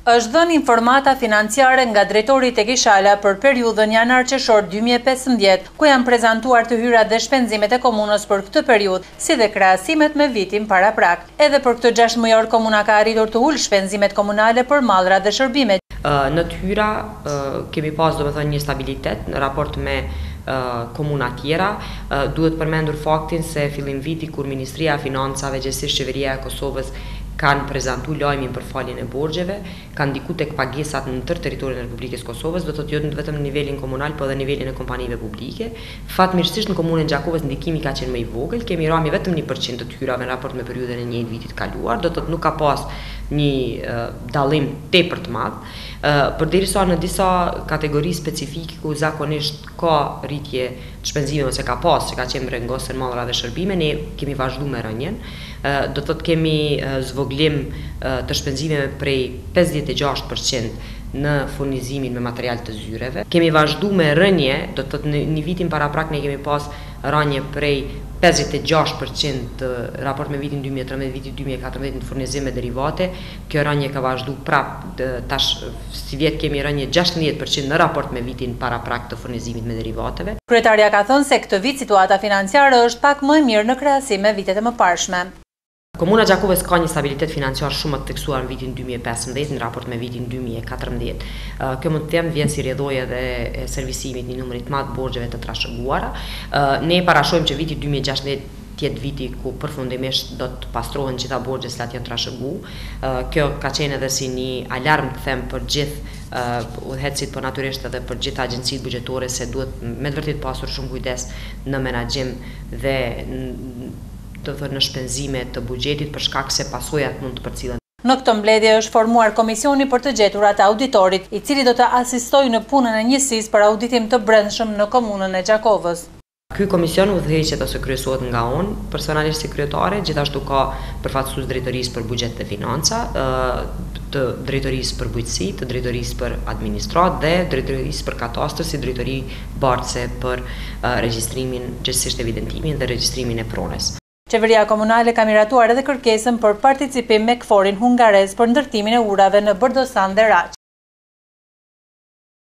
Është dhënë informata financiare nga drejtori tek Ishala për periudhën janar-qershor 2015, ku janë prezantuar të hyrat dhe shpenzimet e komunës për këtë periudhë, si dhe krahasimet me vitin paraprak. Edhe për këtë 6 muajor komuna ka arritur të ulë shpenzimet komunale për mallra dhe shërbime. Në të hyra kemi pas domethënë një stabilitet në raport me komuna tjera. Duhet përmendur faktin se fillim viti kur Ministria e Financave, gjithsesi Qeveria e Kosovës kanë prezantu lajmin për faljen e borxheve, kanë ndiku tek pagesat në tërë territorin e Republikës Kosovës, do të thotë jo vetëm në nivelin komunal, por edhe në nivelin e kompanive publike. Fatmirësisht në komunën Gjakovës ndikimi ka qenë më i vogël, kemi rami vetëm 1% të hyrave në raport me periudhën e njëjtë vitit kaluar, do të thotë nuk ka pas një dallim tepër të madh. Përderisa në disa kategori specifike ku zakonisht ka rritje të shpenzimeve ose ka pas që ka qenë rrengosur mallra dhe shërbime, ne kemi vazhduar me rënjen. Do të thotë kemi zvoglim të shpenzimeve prej 56% në furnizimin me material të zyreve. Kemi vazhduar me rënje, do të thotë në vitin paraprak ne kemi pas rënje prej 56% raport me vitin 2013, vitin 2014 në furnizim me derivate. Kjo rënje ka vazhduar prap tash si vjet kemi rënje 16% në raport me vitin paraprak të furnizimit me derivateve. Kryetaria ka thënë se këtë vit situata financiare është pak më e mirë në krahasim me vitet e mëparshme. Komuna Gjakovës ka një stabilitet financiar shumë të theksuar në vitin 2015 në raport me vitin 2014. Kjo mund të them vjen si rrjedhojë edhe servisimit një numri të madh borxheve të trashëguara. Ne parashojmë që viti 2016 tjetë viti ku përfundimisht do të pastrohen gjitha borxhet që janë trashëguar. Kjo ka qenë edhe si një alarm të them për gjithë udhëhecit, por natyrisht edhe për gjithë agjencitë buxhetore se duhet me të vërtetë pasur shumë kujdes në menaxhim dhe të thënë në shpenzime të buxhetit për shkak se pasojat mund të përcillen. Në këtë mbledhje është formuar komisioni për të gjeturat e auditorit, i cili do të asistojë në punën e njësisë për auditim të brendshëm në komunën e Gjakovës. Ky komision udhëheqet ose kryesohet nga unë, personalisht si kryetare, gjithashtu ka përfaqësues drejtorisë për buxhet dhe financa, të drejtorisë për bujqësi, të drejtorisë për administrat dhe drejtorisë për katastër si drejtori bartëse për regjistrimin, gjithsesi evidentimin dhe regjistrimin e pronës. Qeveria komunale ka miratuar edhe kërkesën për participim me KFOR-in hungarez për ndërtimin e urave në Bërdosan dhe Raç.